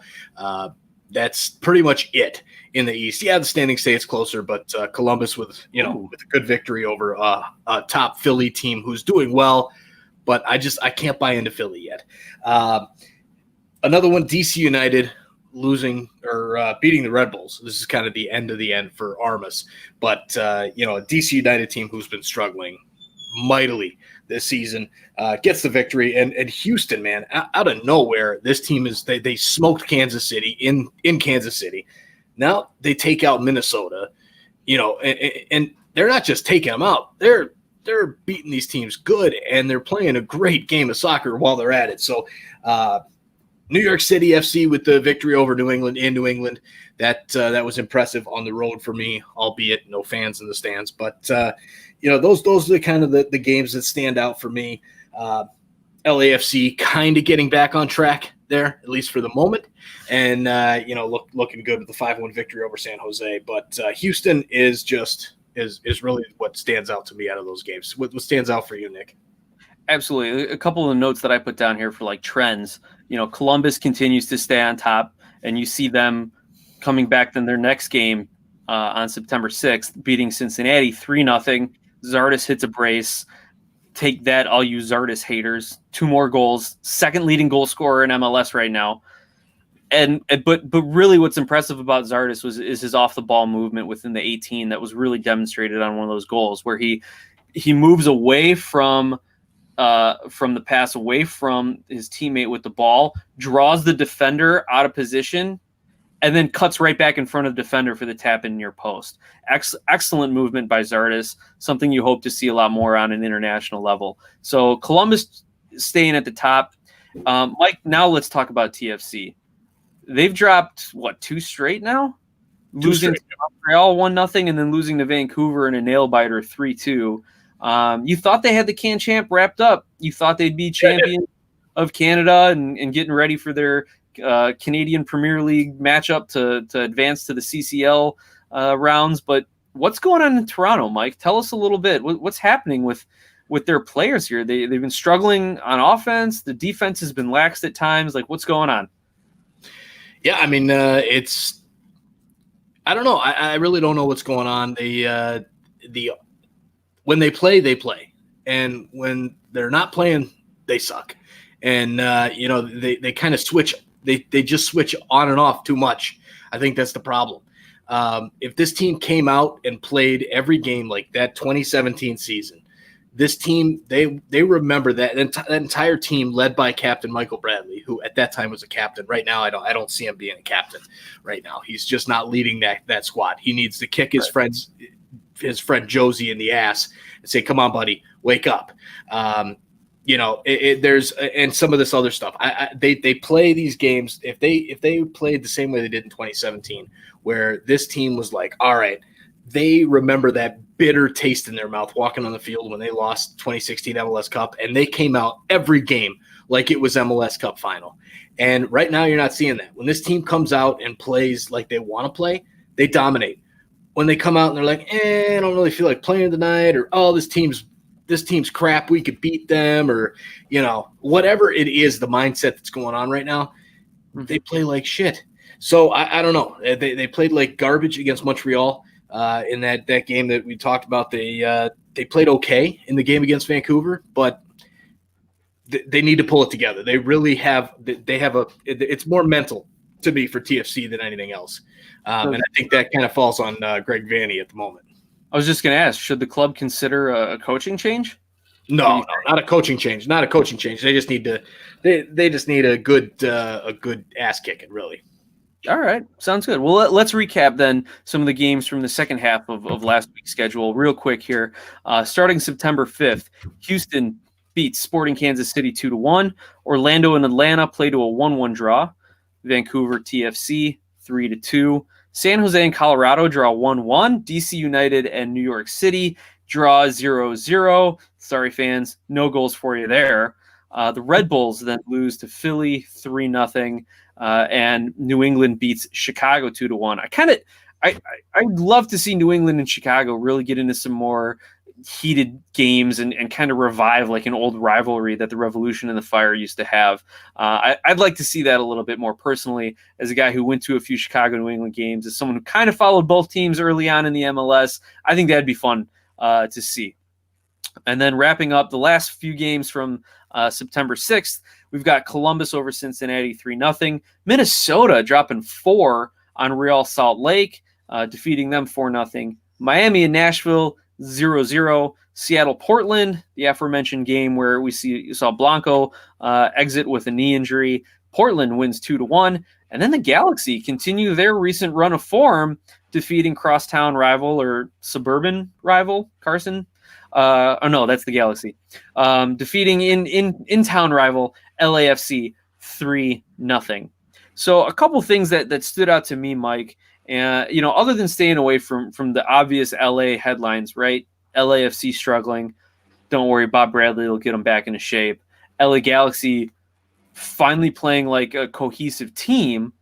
That's pretty much it in the East. Yeah, the standings say it's closer, but Columbus with a good victory over a top Philly team who's doing well, but I can't buy into Philly yet. Another one, DC United losing or beating the Red Bulls. This is kind of the end of the end for Armas, but a DC United team who's been struggling mightily this season gets the victory. And Houston, man, out of nowhere, this team they smoked Kansas City in Kansas City. Now they take out Minnesota, and they're not just taking them out. They're beating these teams good, and they're playing a great game of soccer while they're at it. So New York City FC with the victory over New England in New England. That was impressive on the road for me, albeit no fans in the stands. But those are the kind of the games that stand out for me. LAFC kind of getting back on track there, at least for the moment, and looking good with the 5-1 victory over San Jose. But Houston is really what stands out to me out of those games. What stands out for you, Nick? Absolutely. A couple of the notes that I put down here for like trends. Columbus continues to stay on top, and you see them coming back in their next game on September 6th, beating Cincinnati 3-0. Zardes hits a brace. Take that, all you Zardes haters. 2 more goals. Second leading goal scorer in MLS right now. But really what's impressive about Zardes is his off the ball movement within the 18 that was really demonstrated on one of those goals where he moves away from the pass, away from his teammate with the ball, draws the defender out of position, and then cuts right back in front of the defender for the tap in near post. Excellent movement by Zardes, something you hope to see a lot more on an international level. So Columbus staying at the top. Mike, now let's talk about TFC. They've dropped, 2 straight now? Losing to Montreal 1-0 and then losing to Vancouver in a nail-biter 3-2. You thought they had the Can Champ wrapped up. You thought they'd be champion of Canada and getting ready for their Canadian Premier League matchup to advance to the CCL rounds. But what's going on in Toronto, Mike? Tell us a little bit. What's happening with their players here? They've been struggling on offense. The defense has been lax at times. Like, what's going on? Yeah, I mean, I don't know. I really don't know what's going on. When they play, and when they're not playing, they suck. And they kind of switch. They just switch on and off too much. I think that's the problem. If this team came out and played every game like that 2017 season, this team, they remember that entire team led by Captain Michael Bradley, who at that time was a captain. Right now, I don't see him being a captain. Right now, he's just not leading that squad. He needs to kick his friend Josie in the ass and say, "Come on, buddy, wake up." There's and some of this other stuff. They play these games if they played the same way they did in 2017, where this team was like, all right, they remember that bitter taste in their mouth walking on the field when they lost 2016 MLS Cup, and they came out every game like it was MLS Cup final. And right now, you're not seeing that. When this team comes out and plays like they want to play, they dominate. When they come out and they're like, I don't really feel like playing tonight, or this team's crap, we could beat them, or whatever it is, the mindset that's going on right now, they play like shit. So I don't know. They played like garbage against Montreal in that game that we talked about. They played okay in the game against Vancouver, but they need to pull it together. They really have. It's more mental to me for TFC than anything else, and I think that kind of falls on Greg Vanney at the moment. I was just going to ask, should the club consider a coaching change? No, not a coaching change. Not a coaching change. They just need to. They just need a good ass kicking, really. All right, sounds good. Well, let's recap then some of the games from the second half of last week's schedule real quick here. Starting September 5th, Houston beats Sporting Kansas City 2-1. Orlando and Atlanta played to a 1-1 draw. Vancouver TFC 3-2. San Jose and Colorado draw 1-1. DC United and New York City draw 0-0. Sorry, fans, no goals for you there. The Red Bulls then lose to Philly 3-0. And New England beats Chicago 2-1. I'd love to see New England and Chicago really get into some more heated games and kind of revive like an old rivalry that the Revolution and the Fire used to have. I'd like to see that a little bit more personally, as a guy who went to a few Chicago New England games, as someone who kind of followed both teams early on in the MLS. I think that'd be fun to see. And then wrapping up the last few games from September 6th, we've got Columbus over Cincinnati 3-0. Minnesota dropping 4 on Real Salt Lake, defeating them 4-0. Miami and Nashville 0-0. Seattle Portland, the aforementioned game where you saw Blanco exit with a knee injury. Portland wins 2-1. And then the Galaxy continue their recent run of form, defeating crosstown rival or suburban rival Carson. No, that's the Galaxy. Defeating in-town rival LAFC 3-0. So a couple things that stood out to me, Mike, other than staying away from the obvious LA headlines, right? LAFC struggling. Don't worry, Bob Bradley will get them back into shape. LA Galaxy finally playing like a cohesive team.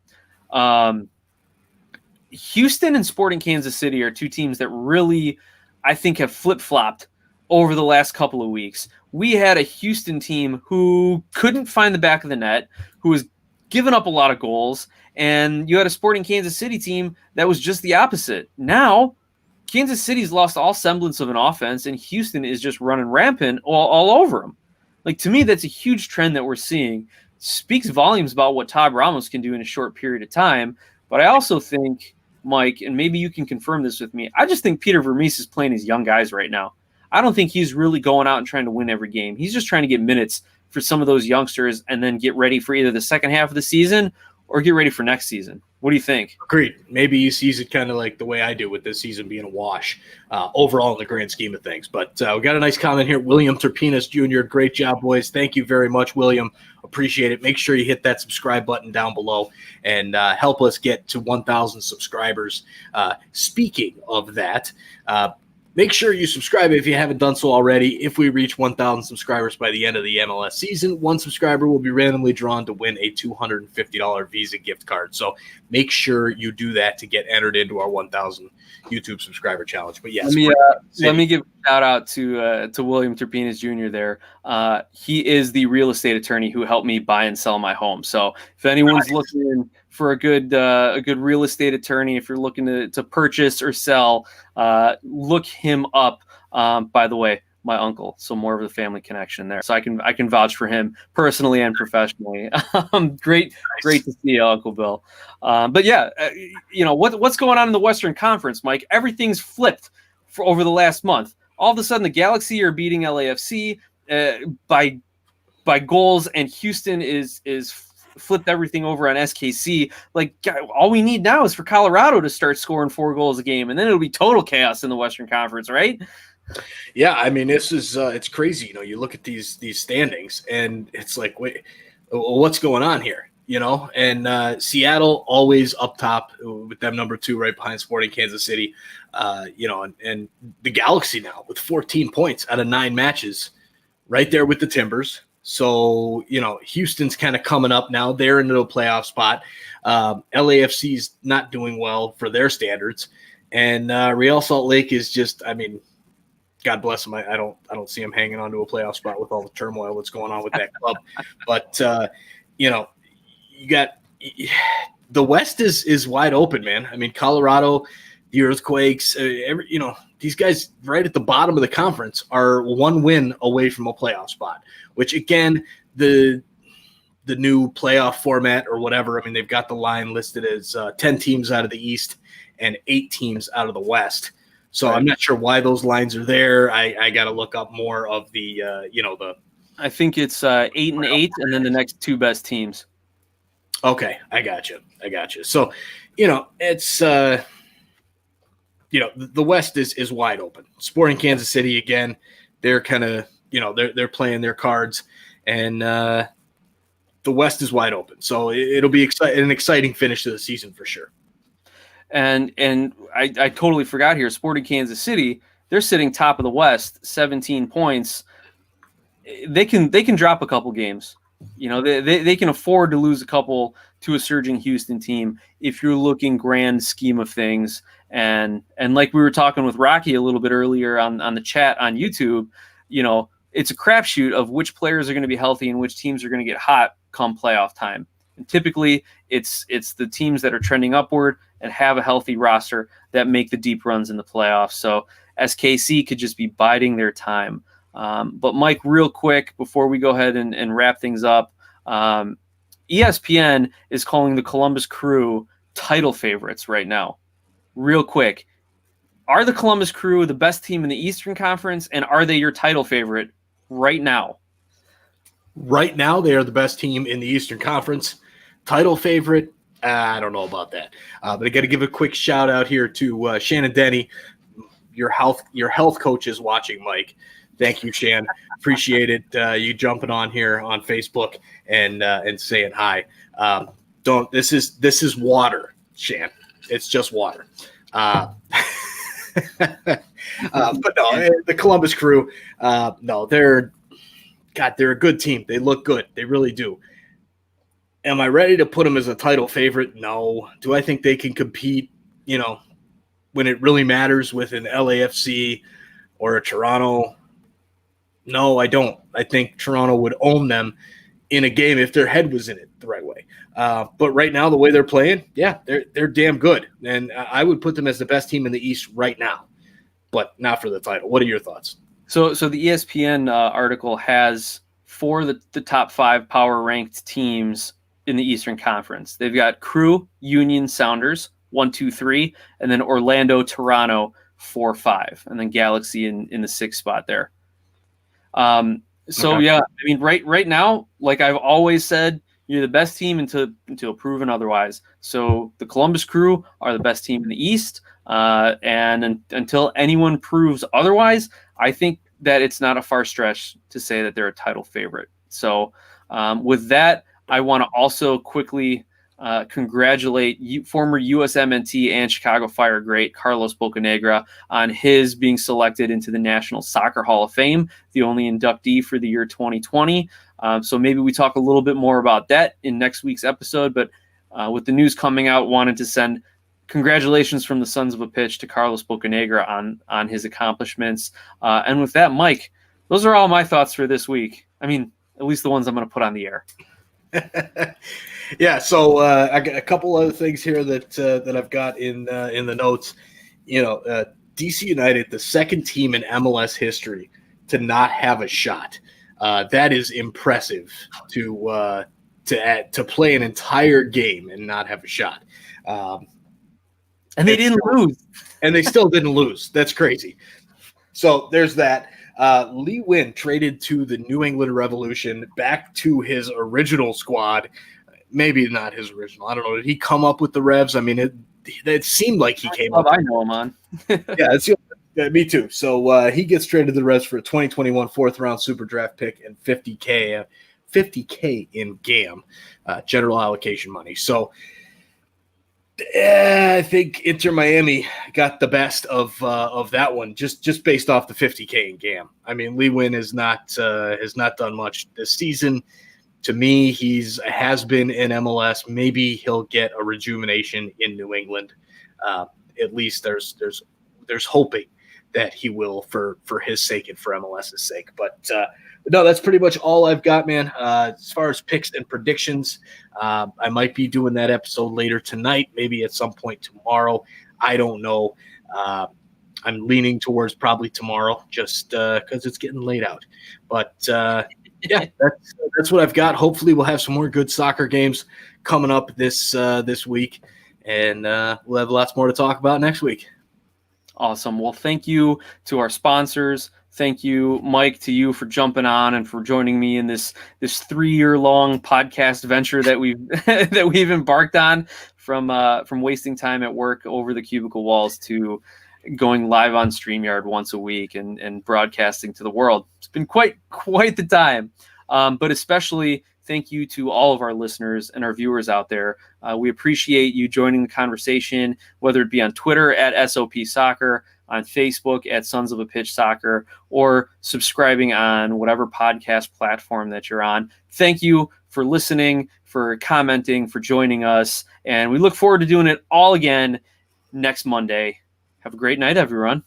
Houston and Sporting Kansas City are two teams that really, I think, have flip-flopped over the last couple of weeks. We had a Houston team who couldn't find the back of the net, who was giving up a lot of goals, and you had a Sporting Kansas City team that was just the opposite. Now, Kansas City's lost all semblance of an offense, and Houston is just running rampant all over them. Like, to me, that's a huge trend that we're seeing. Speaks volumes about what Todd Ramos can do in a short period of time. But I also think, Mike, and maybe you can confirm this with me, I just think Peter Vermees is playing his young guys right now. I don't think he's really going out and trying to win every game. He's just trying to get minutes for some of those youngsters and then get ready for either the second half of the season or get ready for next season. What do you think? Agreed. Maybe he sees it kind of like the way I do with this season being a wash overall in the grand scheme of things. But we got a nice comment here. William Turpinus Jr., great job, boys. Thank you very much, William. Appreciate it. Make sure you hit that subscribe button down below and help us get to 1,000 subscribers. Speaking of that, make sure you subscribe if you haven't done so already. If we reach 1,000 subscribers by the end of the MLS season, one subscriber will be randomly drawn to win a $250 Visa gift card. So make sure you do that to get entered into our 1,000 YouTube subscriber challenge. But yes, let me give a shout out to William Turpinus Jr. there. He is the real estate attorney who helped me buy and sell my home. So if anyone's looking for a good real estate attorney, if you're looking to purchase or sell, look him up. By the way, my uncle, so more of the family connection there. So I can vouch for him personally and professionally. Great to see you, Uncle Bill. But yeah, what's going on in the Western Conference, Mike? Everything's flipped for over the last month. all of a sudden the Galaxy are beating LAFC by goals, and Houston is flipped everything over on SKC. Like, all we need now is for Colorado to start scoring 4 goals a game, and then it'll be total chaos in the Western Conference, right? Yeah, I mean, this is it's crazy. You look at these standings, and it's like, wait, what's going on here? And Seattle always up top with them number 2 right behind Sporting Kansas City. And the Galaxy now with 14 points out of 9 matches, right there with the Timbers. So, Houston's kind of coming up now. They're into a playoff spot. LAFC's not doing well for their standards. And Real Salt Lake is just, I mean, God bless them. I don't see them hanging on to a playoff spot with all the turmoil that's going on with that club. But, you got the West is wide open, man. I mean, Colorado, the Earthquakes, these guys right at the bottom of the conference are 1 win away from a playoff spot, which again, the new playoff format or whatever, I mean, they've got the line listed as 10 teams out of the East and 8 teams out of the West. So right. I'm not sure why those lines are there. I got to look up more of the. I think it's 8 and 8, and then the next 2 best teams. Okay, I got you. So, it's the West is wide open. Sporting Kansas City again, they're kind of they're playing their cards, and the West is wide open. So it'll be an exciting finish to the season for sure. And I totally forgot here. Sporting Kansas City, they're sitting top of the West, 17 points. They can drop a couple games. They can afford to lose a couple to a surging Houston team if you're looking grand scheme of things. And like we were talking with Rocky a little bit earlier on the chat on YouTube, it's a crapshoot of which players are going to be healthy and which teams are going to get hot come playoff time. And typically it's the teams that are trending upward and have a healthy roster that make the deep runs in the playoffs. So SKC could just be biding their time. But Mike, real quick, before we go ahead and wrap things up, ESPN is calling the Columbus Crew title favorites right now. Real quick, are the Columbus Crew the best team in the Eastern Conference, and are they your title favorite right now? Right now, they are the best team in the Eastern Conference. Title favorite, I don't know about that. But I got to give a quick shout out here to Shannon Denny, your health coach is watching, Mike. Thank you, Shan. Appreciate it. You jumping on here on Facebook and saying hi. This is water, Shan. It's just water. But no, the Columbus Crew. No, they're a good team. They look good. They really do. Am I ready to put them as a title favorite? No. Do I think they can compete? When it really matters with an LAFC or a Toronto. No, I don't. I think Toronto would own them in a game if their head was in it the right way. But right now, the way they're playing, yeah, they're damn good. And I would put them as the best team in the East right now, but not for the title. What are your thoughts? So the ESPN article has for the top 5 power ranked teams in the Eastern Conference. They've got Crew, Union, Sounders, 1, 2, 3, and then Orlando, Toronto, 4, 5, and then Galaxy in the 6th spot there. Okay. Yeah, I mean, right now, like I've always said, you're the best team until proven otherwise. So the Columbus Crew are the best team in the East, and until anyone proves otherwise, I think that it's not a far stretch to say that they're a title favorite. So with that, I want to also quickly congratulate former USMNT and Chicago Fire great Carlos Bocanegra on his being selected into the National Soccer Hall of Fame, the only inductee for the year 2020. So maybe we talk a little bit more about that in next week's episode. But with the news coming out, wanted to send congratulations from the Sons of a Pitch to Carlos Bocanegra on his accomplishments. And with that, Mike, those are all my thoughts for this week. I mean, at least the ones I'm going to put on the air. Yeah, so I got a couple other things here that I've got in the notes. DC United, the second team in MLS history to not have a shot. That is impressive to play an entire game and not have a shot. And they didn't lose. And they still didn't lose. That's crazy. So there's that. Lee Win traded to the New England Revolution, back to his original squad. Maybe not his original. I don't know. Did he come up with the Revs? I mean, it seemed like he came up. I know him on. Yeah, me too. So he gets traded to the Revs for a 2021 fourth-round super draft pick and $50K in GAM, general allocation money. So I think Inter Miami got the best of that one, just based off the $50K in GAM. I mean, Lee Win has not done much this season. To me, has been in MLS. Maybe he'll get a rejuvenation in New England. At least there's hoping that he will for his sake and for MLS's sake. But no, that's pretty much all I've got, man. As far as picks and predictions, I might be doing that episode later tonight, maybe at some point tomorrow. I don't know. I'm leaning towards probably tomorrow, just because it's getting late out. But yeah, that's what I've got. Hopefully, we'll have some more good soccer games coming up this week, and we'll have lots more to talk about next week. Awesome. Well, thank you to our sponsors. Thank you, Mike, to you for jumping on and for joining me in this 3-year-long podcast venture that we've embarked on, from wasting time at work over the cubicle walls to going live on StreamYard once a week and broadcasting to the world. It's been quite the time. But especially thank you to all of our listeners and our viewers out there. We appreciate you joining the conversation, whether it be on Twitter at SOP Soccer, on Facebook at Sons of a Pitch Soccer, or subscribing on whatever podcast platform that you're on. Thank you for listening, for commenting, for joining us. And we look forward to doing it all again next Monday. Have a great night, everyone.